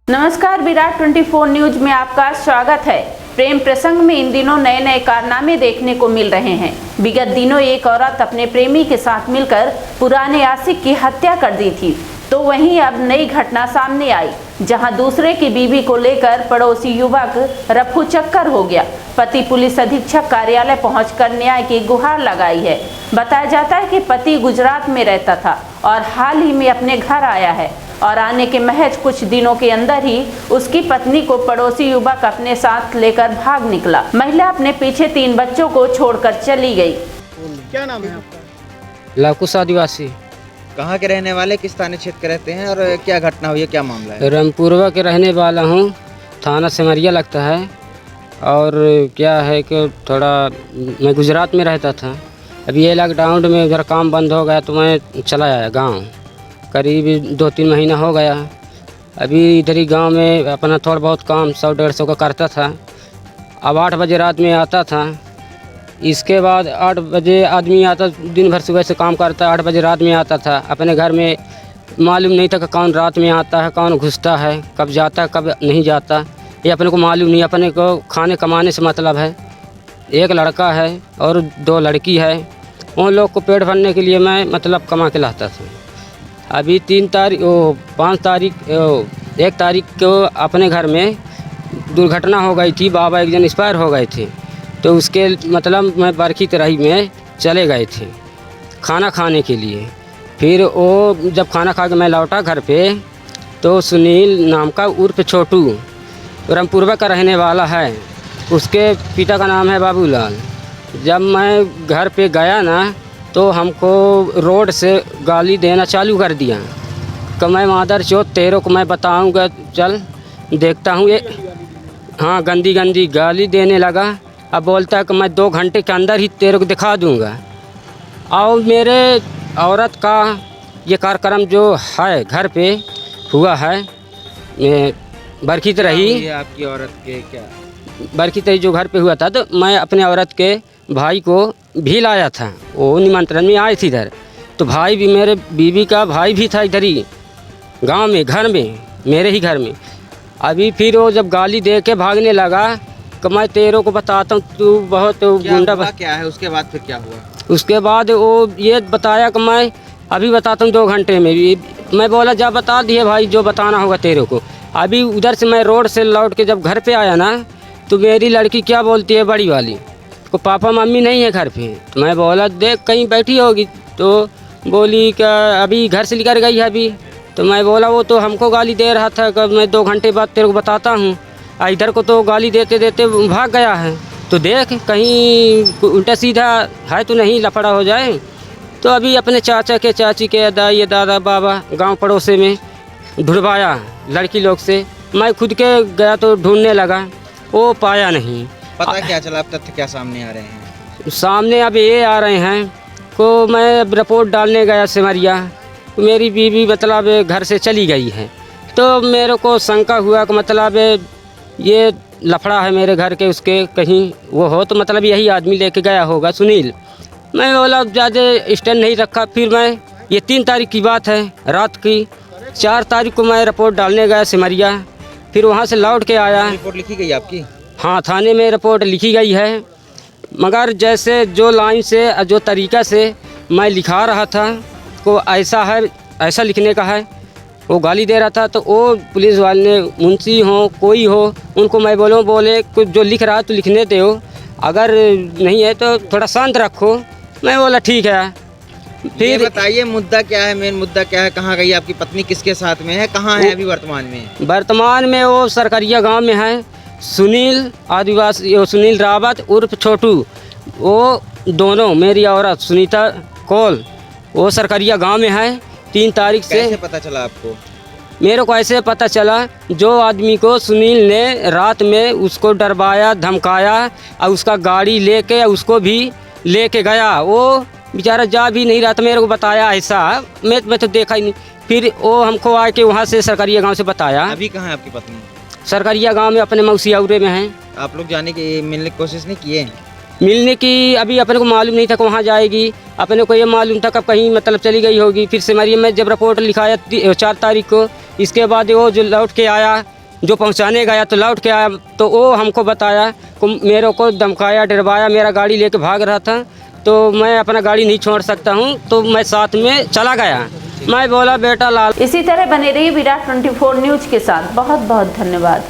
नमस्कार, विराट 24 न्यूज में आपका स्वागत है। प्रेम प्रसंग में इन दिनों नए नए कारनामे देखने को मिल रहे हैं। विगत दिनों एक औरत अपने प्रेमी के साथ मिलकर पुराने आशिक की हत्या कर दी थी, तो वहीं अब नई घटना सामने आई, जहां दूसरे की बीवी को लेकर पड़ोसी युवक रफू चक्कर हो गया। पति पुलिस अधीक्षक कार्यालय पहुंचकर न्याय की गुहार लगाई है। बताया जाता है कि पति गुजरात में रहता था और हाल ही में अपने घर आया है और आने के महज कुछ दिनों के अंदर ही उसकी पत्नी को पड़ोसी युवक अपने साथ लेकर भाग निकला। महिला अपने पीछे 3 बच्चों को छोड़कर चली गई। क्या नाम है आपका? लाकुश आदिवासी। कहाँ के रहने वाले, किस थाने क्षेत्र के रहते हैं और क्या घटना हुई है, क्या मामला है? रामपुरवा के रहने वाला हूँ, थाना सिमरिया लगता है। और क्या है कि थोड़ा मैं गुजरात में रहता था। अभी ये लॉकडाउन में उधर काम बंद हो गया तो मैं चला आया गांव। करीब 2-3 महीना हो गया। अभी इधर ही गांव में अपना थोड़ा बहुत काम 100-150 का करता था। अब 8 बजे रात में आता था। इसके बाद 8 बजे आदमी आता, दिन भर सुबह से काम करता, 8 बजे रात में आता था। अपने घर में मालूम नहीं था कि कौन रात में आता है, कौन घुसता है, कब जाता है, कब नहीं जाता, ये अपने को मालूम नहीं। अपने को खाने कमाने से मतलब है। एक लड़का है और 2 लड़की है। उन लोग को पेट भरने के लिए मैं मतलब कमा के लाता था। अभी 1 तारीख को अपने घर में दुर्घटना हो गई थी। बाबा एक जन एक्सपायर हो गए थे, तो उसके मतलब मैं बरखी तराई में चले गए थे खाना खाने के लिए। फिर वो जब खाना खा के मैं लौटा घर पे, तो सुनील नाम का उर्फ छोटू रामपुरवा का रहने वाला है। उसके पिता का नाम है बाबूलाल। जब मैं घर पे गया ना, तो हमको रोड से गाली देना चालू कर दिया कि मैं मादर चौथ तेरे को मैं बताऊंगा, चल देखता हूँ। ये हाँ, गंदी गंदी गाली देने लगा। अब बोलता है कि मैं 2 घंटे के अंदर ही तेरे को दिखा दूंगा। और मेरे औरत का ये कार्यक्रम जो है घर पे हुआ है, बरखी तो रही आपकी औरत के क्या? बरखी तरी जो घर पे हुआ था, तो मैं अपने औरत के भाई को भी लाया था। वो निमंत्रण में आए थे इधर, तो भाई भी, मेरे बीवी का भाई भी था इधर ही गांव में, घर में, मेरे ही घर में। अभी फिर वो जब गाली दे के भागने लगा कि मैं तेरे को बताता हूँ, तू बहुत गुंडा। क्या है उसके बाद फिर क्या हुआ? उसके बाद वो ये बताया कि मैं अभी बताता हूँ 2 घंटे में। मैं बोला जा बता दिए भाई, जो बताना होगा तेरे को। अभी उधर से मैं रोड से लौट के जब घर पे आया ना, तो मेरी लड़की क्या बोलती है, बड़ी वाली को, पापा मम्मी नहीं है घर पे। तो मैं बोला देख कहीं बैठी होगी, तो बोली क्या अभी घर से लेकर गई है अभी। तो मैं बोला वो तो हमको गाली दे रहा था कि मैं 2 घंटे बाद तेरे को बताता हूँ। इधर को तो गाली देते देते भाग गया है, तो देख कहीं उल्टा सीधा है तो नहीं लफड़ा हो जाए। तो अभी अपने चाचा के, चाची के, दाई दादा बाबा गांव पड़ोसे में ढूंढवाया लड़की लोग से। मैं खुद के गया तो ढूंढने लगा, वो पाया नहीं। पता क्या चला, अब तथ्य क्या सामने आ रहे हैं? सामने अब ये आ रहे हैं को मैं रिपोर्ट डालने गया सिमरिया, मेरी बीवी मतलब घर से चली गई है। तो मेरे को शंका हुआ कि मतलब ये लफड़ा है मेरे घर के, उसके कहीं वो हो, तो मतलब यही आदमी लेके गया होगा सुनील। मैं बोला ज़्यादा स्टैंड नहीं रखा। फिर मैं, ये 3 तारीख की बात है रात की, 4 तारीख को मैं रिपोर्ट डालने गया सिमरिया। फिर वहाँ से लौट के आया। रिपोर्ट लिखी गई आपकी? हाँ, थाने में रिपोर्ट लिखी गई है, मगर जैसे जो लाइन से, जो तरीक़ा से मैं लिखा रहा था को ऐसा है, ऐसा लिखने का है, वो गाली दे रहा था। तो वो पुलिस वाले ने, मुंशी हो कोई हो, उनको मैं बोले कुछ जो लिख रहा है तो लिखने दो, अगर नहीं है तो थोड़ा शांत रखो। मैं बोला ठीक है। फिर बताइए मुद्दा क्या है, मेन मुद्दा क्या है? कहाँ गई आपकी पत्नी, किसके साथ में है, कहाँ है अभी वर्तमान में? वर्तमान में वो सरकरिया गांव में है। सुनील आदिवासी, सुनील रावत उर्फ छोटू, वो दोनों, मेरी औरत सुनीता कौल, वो सरकरिया गांव में है। 3 तारीख से। कैसे पता चला आपको? मेरे को ऐसे पता चला, जो आदमी को सुनील ने रात में उसको डरवाया, धमकाया और उसका गाड़ी लेके उसको भी लेके गया, वो बेचारा जा भी नहीं रहा था। मेरे को बताया ऐसा, मैं तो देखा ही नहीं। फिर वो हमको आके वहाँ से सरकरिया गांव से बताया। अभी कहाँ है आपकी पत्नी? सरकरिया गांव में अपने मौसी औरे में हैं। आप लोग जाने की, मिलने की कोशिश नहीं किए? मिलने की अभी अपने को मालूम नहीं था कि वहाँ जाएगी। अपने को ये मालूम था कब कहीं मतलब चली गई होगी। फिर सिमरिया में जब रिपोर्ट लिखाया 4 तारीख को, इसके बाद वो जो लौट के आया जो पहुंचाने गया तो लौट के आया तो वो हमको बताया, मेरे को धमकाया, डरवाया, मेरा गाड़ी लेके भाग रहा था तो मैं अपना गाड़ी नहीं छोड़ सकता हूँ, तो मैं साथ में चला गया। मैं बोला बेटा लाल। इसी तरह बने रहिए विराट 24 न्यूज के साथ। बहुत बहुत धन्यवाद।